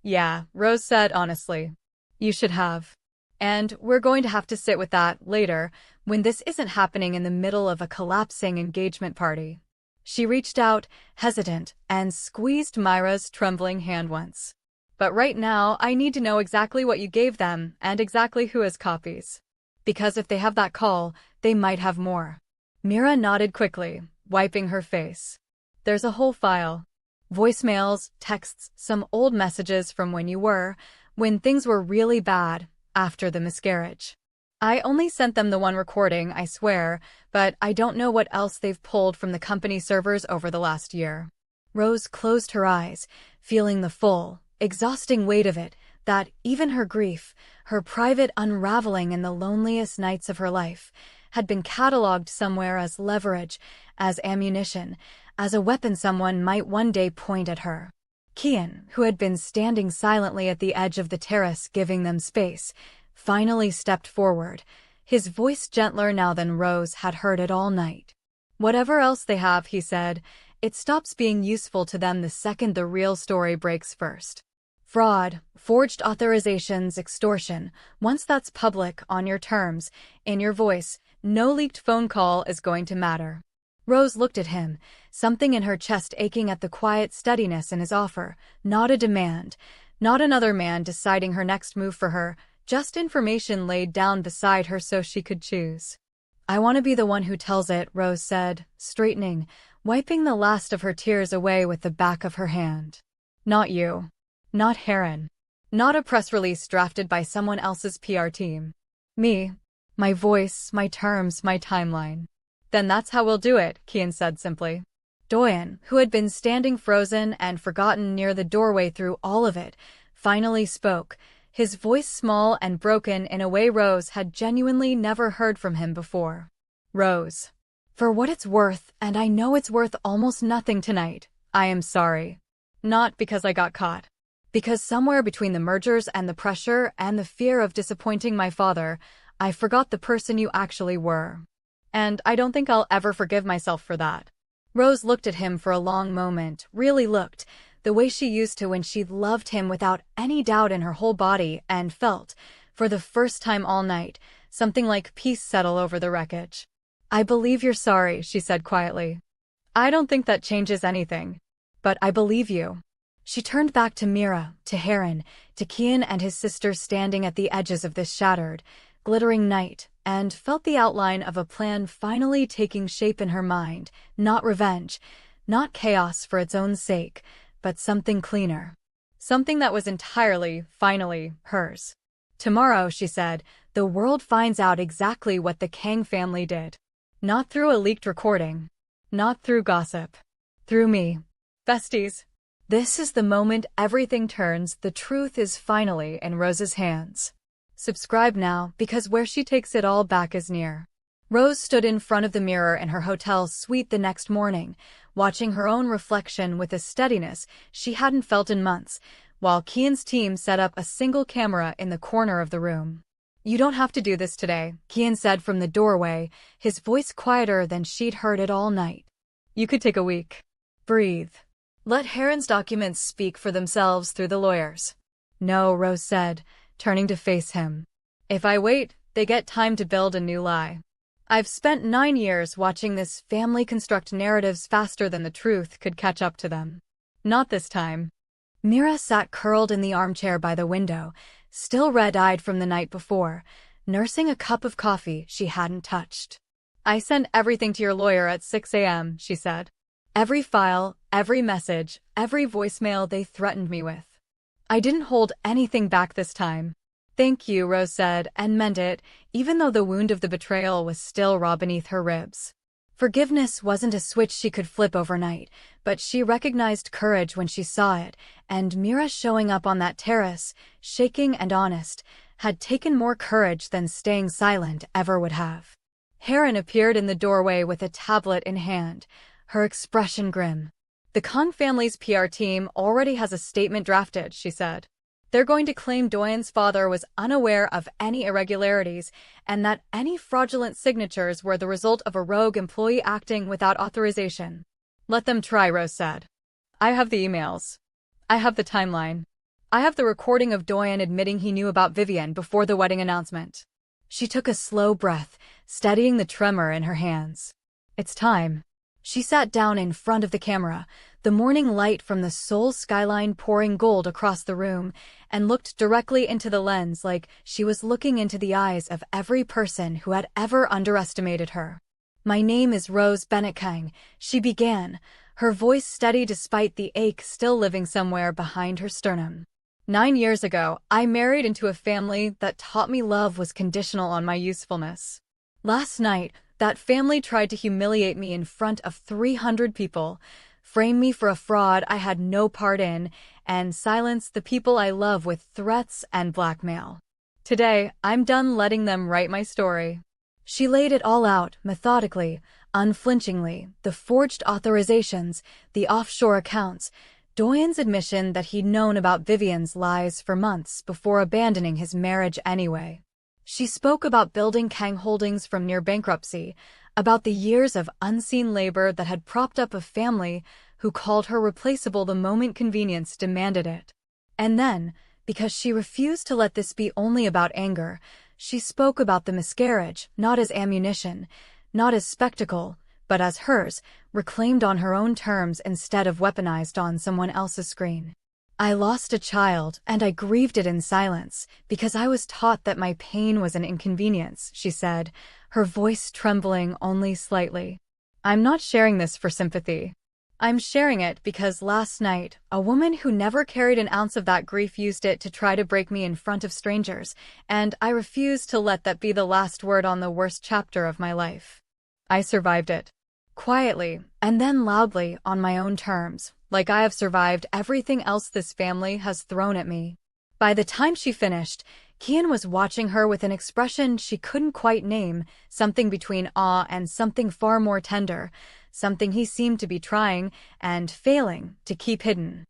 "Yeah," Rose said honestly. "You should have. And we're going to have to sit with that later, when this isn't happening in the middle of a collapsing engagement party." She reached out, hesitant, and squeezed Myra's trembling hand once. "But right now, I need to know exactly what you gave them and exactly who has copies. Because if they have that call, they might have more." Mira nodded quickly, wiping her face. "There's a whole file. Voicemails, texts, some old messages from when things were really bad, after the miscarriage. I only sent them the one recording, I swear, but I don't know what else they've pulled from the company servers over the last year." Rose closed her eyes, feeling the full, exhausting weight of it, that even her grief, her private unraveling in the loneliest nights of her life, had been catalogued somewhere as leverage, as ammunition, as a weapon someone might one day point at her. Kian, who had been standing silently at the edge of the terrace giving them space, finally stepped forward, his voice gentler now than Rose had heard it all night. "Whatever else they have," he said, "it stops being useful to them the second the real story breaks first. Fraud, forged authorizations, extortion, once that's public, on your terms, in your voice, no leaked phone call is going to matter." Rose looked at him, something in her chest aching at the quiet steadiness in his offer, not a demand, not another man deciding her next move for her, just information laid down beside her so she could choose. "I want to be the one who tells it," Rose said, straightening, wiping the last of her tears away with the back of her hand. "Not you. Not Heron. Not a press release drafted by someone else's PR team. Me. My voice, my terms, my timeline." "Then that's how we'll do it," Kian said simply. Doyun, who had been standing frozen and forgotten near the doorway through all of it, finally spoke, his voice small and broken in a way Rose had genuinely never heard from him before. "Rose. For what it's worth, and I know it's worth almost nothing tonight, I am sorry. Not because I got caught. Because somewhere between the mergers and the pressure and the fear of disappointing my father, I forgot the person you actually were. And I don't think I'll ever forgive myself for that." Rose looked at him for a long moment, really looked, the way she used to when she loved him without any doubt in her whole body, and felt, for the first time all night, something like peace settle over the wreckage. "I believe you're sorry," she said quietly. "I don't think that changes anything. But I believe you." She turned back to Mira, to Heron, to Kian and his sister standing at the edges of this shattered, glittering night, and felt the outline of a plan finally taking shape in her mind, not revenge, not chaos for its own sake, but something cleaner. Something that was entirely, finally, hers. Tomorrow, she said, the world finds out exactly what the Kang family did. Not through a leaked recording. Not through gossip. Through me. Besties. This is the moment everything turns. The truth is finally in Rose's hands. Subscribe now, because where she takes it all back is near. Rose stood in front of the mirror in her hotel suite the next morning, watching her own reflection with a steadiness she hadn't felt in months, while Kian's team set up a single camera in the corner of the room. "You don't have to do this today," Kian said from the doorway, his voice quieter than she'd heard it all night. "You could take a week. Breathe. Let Heron's documents speak for themselves through the lawyers." "No," Rose said, turning to face him. "If I wait, they get time to build a new lie. I've spent 9 years watching this family construct narratives faster than the truth could catch up to them. Not this time." Mira sat curled in the armchair by the window, still red-eyed from the night before, nursing a cup of coffee she hadn't touched. "I sent everything to your lawyer at 6 a.m., she said. "Every file, every message, every voicemail they threatened me with. I didn't hold anything back this time." "Thank you," Rose said, and meant it, even though the wound of the betrayal was still raw beneath her ribs. Forgiveness wasn't a switch she could flip overnight, but she recognized courage when she saw it, and Mira showing up on that terrace, shaking and honest, had taken more courage than staying silent ever would have. Heron appeared in the doorway with a tablet in hand, her expression grim. "The Kang family's PR team already has a statement drafted," she said. "They're going to claim Doyun's father was unaware of any irregularities and that any fraudulent signatures were the result of a rogue employee acting without authorization." "Let them try," Rose said. "I have the emails. I have the timeline. I have the recording of Doyun admitting he knew about Vivian before the wedding announcement." She took a slow breath, steadying the tremor in her hands. "It's time." She sat down in front of the camera, the morning light from the Seoul skyline pouring gold across the room, and looked directly into the lens like she was looking into the eyes of every person who had ever underestimated her. "My name is Rose Kang," she began, her voice steady despite the ache still living somewhere behind her sternum. 9 years ago, I married into a family that taught me love was conditional on my usefulness. Last night, that family tried to humiliate me in front of 300 people, frame me for a fraud I had no part in, and silence the people I love with threats and blackmail. Today, I'm done letting them write my story." She laid it all out, methodically, unflinchingly, the forged authorizations, the offshore accounts, Doyun's admission that he'd known about Vivian's lies for months before abandoning his marriage anyway. She spoke about building Kang Holdings from near bankruptcy, about the years of unseen labor that had propped up a family who called her replaceable the moment convenience demanded it. And then, because she refused to let this be only about anger, she spoke about the miscarriage, not as ammunition, not as spectacle, but as hers, reclaimed on her own terms instead of weaponized on someone else's screen. "I lost a child, and I grieved it in silence, because I was taught that my pain was an inconvenience," she said, her voice trembling only slightly. "I'm not sharing this for sympathy. I'm sharing it because last night, a woman who never carried an ounce of that grief used it to try to break me in front of strangers, and I refuse to let that be the last word on the worst chapter of my life. I survived it. Quietly, and then loudly, on my own terms, like I have survived everything else this family has thrown at me." By the time she finished, Kian was watching her with an expression she couldn't quite name, something between awe and something far more tender, something he seemed to be trying, and failing, to keep hidden.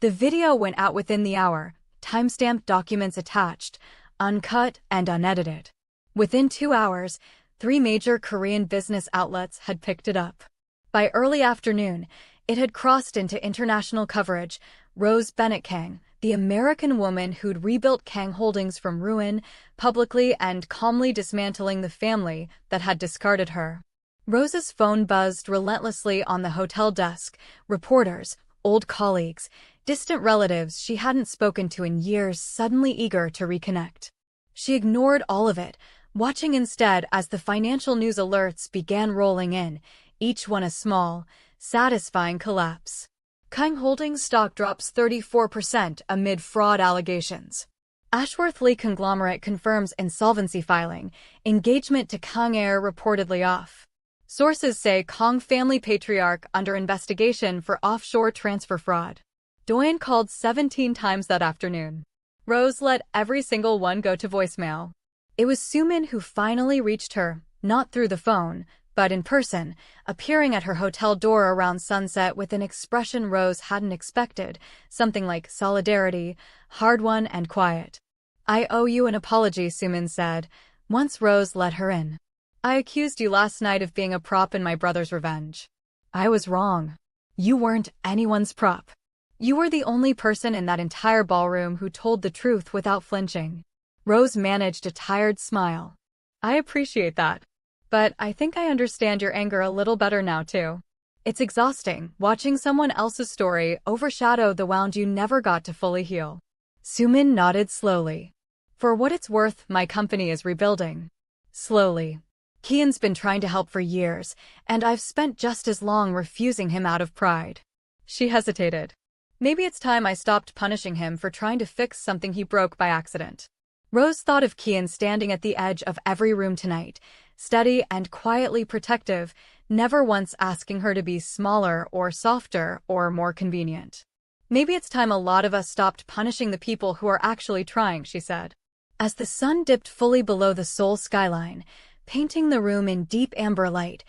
The video went out within the hour, timestamped documents attached, uncut and unedited. Within 2 hours, 3 major Korean business outlets had picked it up. By early afternoon, it had crossed into international coverage. Rose Kang, the American woman who'd rebuilt Kang Holdings from ruin, publicly and calmly dismantling the family that had discarded her. Rose's phone buzzed relentlessly on the hotel desk, reporters, old colleagues, distant relatives she hadn't spoken to in years suddenly eager to reconnect. She ignored all of it, watching instead as the financial news alerts began rolling in, each one a small, satisfying collapse. Kang Holdings stock drops 34% amid fraud allegations. Ashworth Lee conglomerate confirms insolvency filing, engagement to Kang heir reportedly off. Sources say Kang family patriarch under investigation for offshore transfer fraud. Doyun called 17 times that afternoon. Rose let every single one go to voicemail. It was Sumin who finally reached her, not through the phone, but in person, appearing at her hotel door around sunset with an expression Rose hadn't expected, something like solidarity, hard-won and quiet. "I owe you an apology," Sumin said, once Rose let her in. "I accused you last night of being a prop in my brother's revenge. I was wrong. You weren't anyone's prop. You were the only person in that entire ballroom who told the truth without flinching." Rose managed a tired smile. "I appreciate that. But I think I understand your anger a little better now, too. It's exhausting, watching someone else's story overshadow the wound you never got to fully heal." Sumin nodded slowly. "For what it's worth, my company is rebuilding. Slowly. Kian's been trying to help for years, and I've spent just as long refusing him out of pride." She hesitated. "Maybe it's time I stopped punishing him for trying to fix something he broke by accident." Rose thought of Kian standing at the edge of every room tonight, steady and quietly protective, never once asking her to be smaller or softer or more convenient. "Maybe it's time a lot of us stopped punishing the people who are actually trying," she said. As the sun dipped fully below the Seoul skyline, painting the room in deep amber light,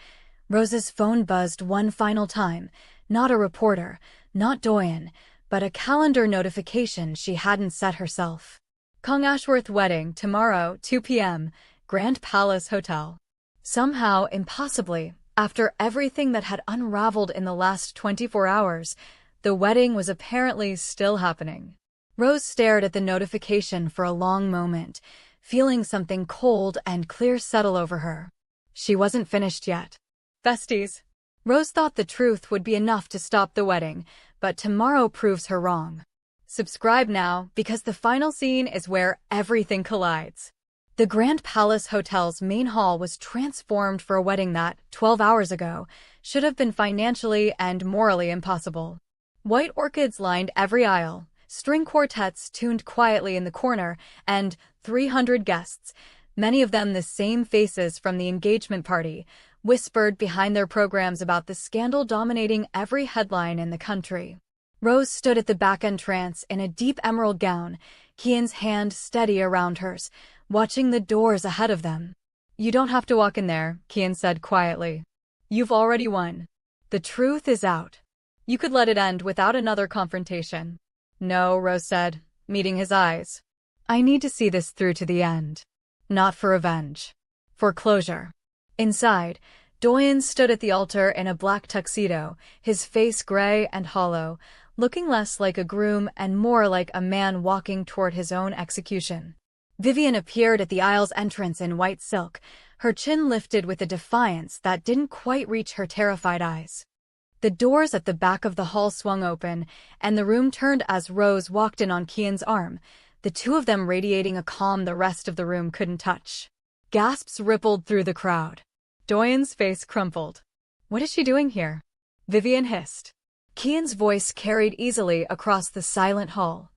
Rose's phone buzzed one final time, not a reporter, not Doyun, but a calendar notification she hadn't set herself. Kang Ashworth wedding, tomorrow, 2 p.m., Grand Palace Hotel. Somehow, impossibly, after everything that had unraveled in the last 24 hours, the wedding was apparently still happening. Rose stared at the notification for a long moment, feeling something cold and clear settle over her. She wasn't finished yet. Besties. Rose thought the truth would be enough to stop the wedding, but tomorrow proves her wrong. Subscribe now, because the final scene is where everything collides. The Grand Palace Hotel's main hall was transformed for a wedding that, 12 hours ago, should have been financially and morally impossible. White orchids lined every aisle, string quartets tuned quietly in the corner, and 300 guests, many of them the same faces from the engagement party, whispered behind their programs about the scandal dominating every headline in the country. Rose stood at the back entrance in a deep emerald gown, Kian's hand steady around hers, watching the doors ahead of them. "You don't have to walk in there," Kian said quietly. "You've already won. The truth is out. You could let it end without another confrontation." "No," Rose said, meeting his eyes. "I need to see this through to the end. Not for revenge. For closure." Inside, Doyun stood at the altar in a black tuxedo, his face gray and hollow, looking less like a groom and more like a man walking toward his own execution. Vivian appeared at the aisle's entrance in white silk, her chin lifted with a defiance that didn't quite reach her terrified eyes. The doors at the back of the hall swung open, and the room turned as Rose walked in on Kian's arm, the two of them radiating a calm the rest of the room couldn't touch. Gasps rippled through the crowd. Doyun's face crumpled. "What is she doing here?" Vivian hissed. Kian's voice carried easily across the silent hall.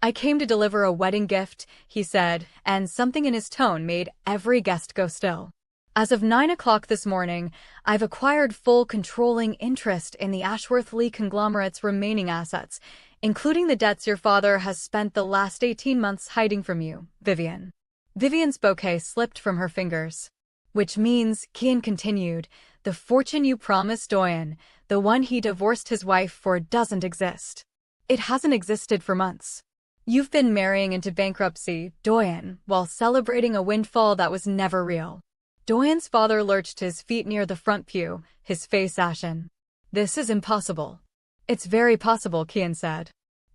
"I came to deliver a wedding gift," he said, and something in his tone made every guest go still. "As of 9 o'clock this morning, I've acquired full controlling interest in the Ashworth Lee conglomerate's remaining assets, including the debts your father has spent the last 18 months hiding from you, Vivian." Vivian's bouquet slipped from her fingers. "Which means," Kian continued, "the fortune you promised Doyun, the one he divorced his wife for, doesn't exist. It hasn't existed for months. You've been marrying into bankruptcy, Doyun, while celebrating a windfall that was never real." Doyun's father lurched his feet near the front pew, his face ashen. "This is impossible." "It's very possible," Kian said.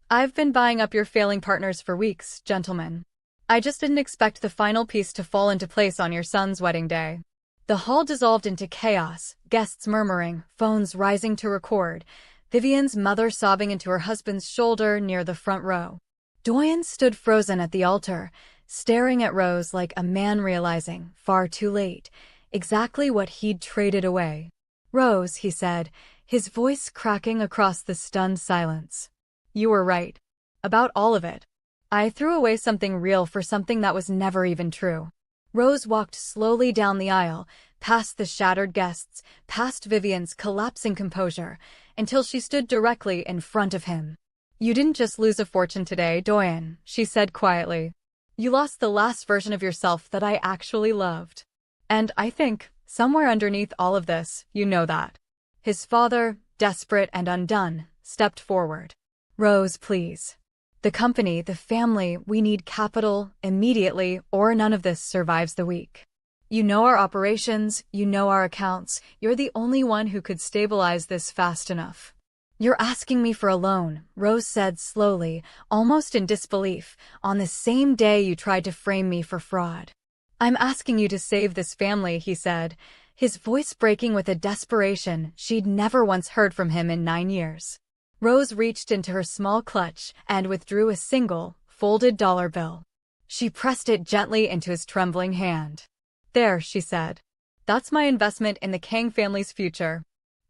"I've been buying up your failing partners for weeks, gentlemen. I just didn't expect the final piece to fall into place on your son's wedding day." The hall dissolved into chaos, guests murmuring, phones rising to record, Vivian's mother sobbing into her husband's shoulder near the front row. Doyun stood frozen at the altar, staring at Rose like a man realizing, far too late, exactly what he'd traded away. "Rose," he said, his voice cracking across the stunned silence. "You were right. About all of it. I threw away something real for something that was never even true." Rose walked slowly down the aisle, past the shattered guests, past Vivian's collapsing composure, until she stood directly in front of him. "You didn't just lose a fortune today, Doyun," she said quietly. "You lost the last version of yourself that I actually loved. And I think, somewhere underneath all of this, you know that." His father, desperate and undone, stepped forward. "Rose, please. The company, the family, we need capital, immediately, or none of this survives the week. You know our operations, you know our accounts, you're the only one who could stabilize this fast enough." "You're asking me for a loan," Rose said slowly, almost in disbelief, "on the same day you tried to frame me for fraud." "I'm asking you to save this family," he said, his voice breaking with a desperation she'd never once heard from him in 9 years. Rose reached into her small clutch and withdrew a single, folded dollar bill. She pressed it gently into his trembling hand. "There," she said. "That's my investment in the Kang family's future.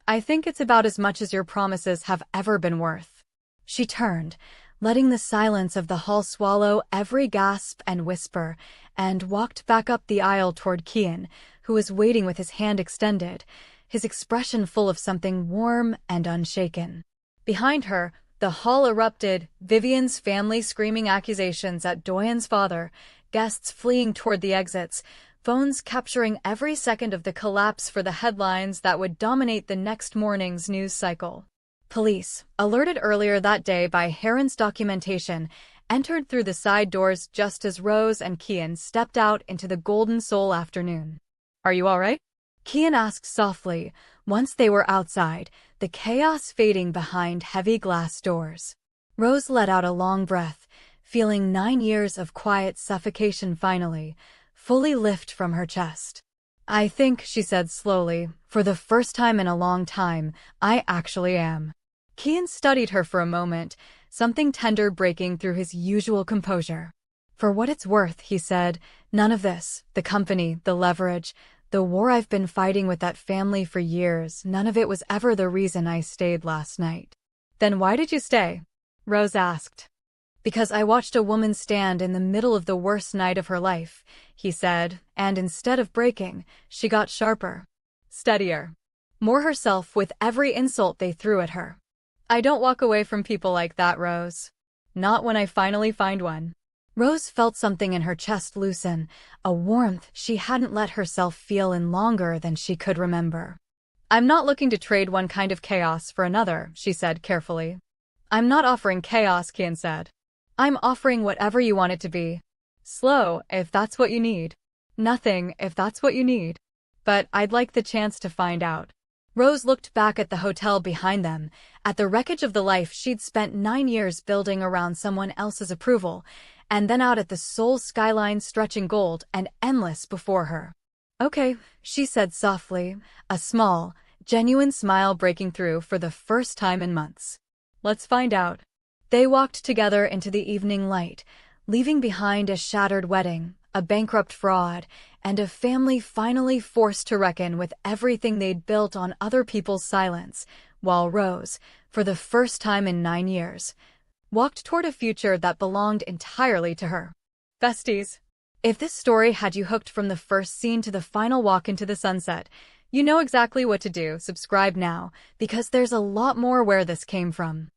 I think it's about as much as your promises have ever been worth." She turned, letting the silence of the hall swallow every gasp and whisper, and walked back up the aisle toward Kian, who was waiting with his hand extended, his expression full of something warm and unshaken. Behind her, the hall erupted, Vivian's family screaming accusations at Doyun's father, guests fleeing toward the exits, phones capturing every second of the collapse for the headlines that would dominate the next morning's news cycle. Police, alerted earlier that day by Heiress documentation, entered through the side doors just as Rose and Kian stepped out into the golden Seoul afternoon. "Are you all right?" Kian asked softly, once they were outside, the chaos fading behind heavy glass doors. Rose let out a long breath, feeling 9 years of quiet suffocation finally, fully lift from her chest. "I think," she said slowly, "for the first time in a long time, I actually am." Kian studied her for a moment, something tender breaking through his usual composure. "For what it's worth," he said, "none of this, the company, the leverage, the war I've been fighting with that family for years, none of it was ever the reason I stayed last night." "Then why did you stay?" Rose asked. "Because I watched a woman stand in the middle of the worst night of her life," he said, and instead of breaking, she got sharper, steadier, more herself with every insult they threw at her. "I don't walk away from people like that, Rose. Not when I finally find one." Rose felt something in her chest loosen, a warmth she hadn't let herself feel in longer than she could remember. "I'm not looking to trade one kind of chaos for another," she said carefully. "I'm not offering chaos," Kian said. "I'm offering whatever you want it to be. Slow, if that's what you need. Nothing, if that's what you need. But I'd like the chance to find out." Rose looked back at the hotel behind them, at the wreckage of the life she'd spent 9 years building around someone else's approval, and then out at the Seoul skyline stretching gold and endless before her. "Okay," she said softly, a small, genuine smile breaking through for the first time in months. "Let's find out." They walked together into the evening light, leaving behind a shattered wedding, a bankrupt fraud, and a family finally forced to reckon with everything they'd built on other people's silence, while Rose, for the first time in 9 years, walked toward a future that belonged entirely to her. Besties, if this story had you hooked from the first scene to the final walk into the sunset, you know exactly what to do. Subscribe now, because there's a lot more where this came from.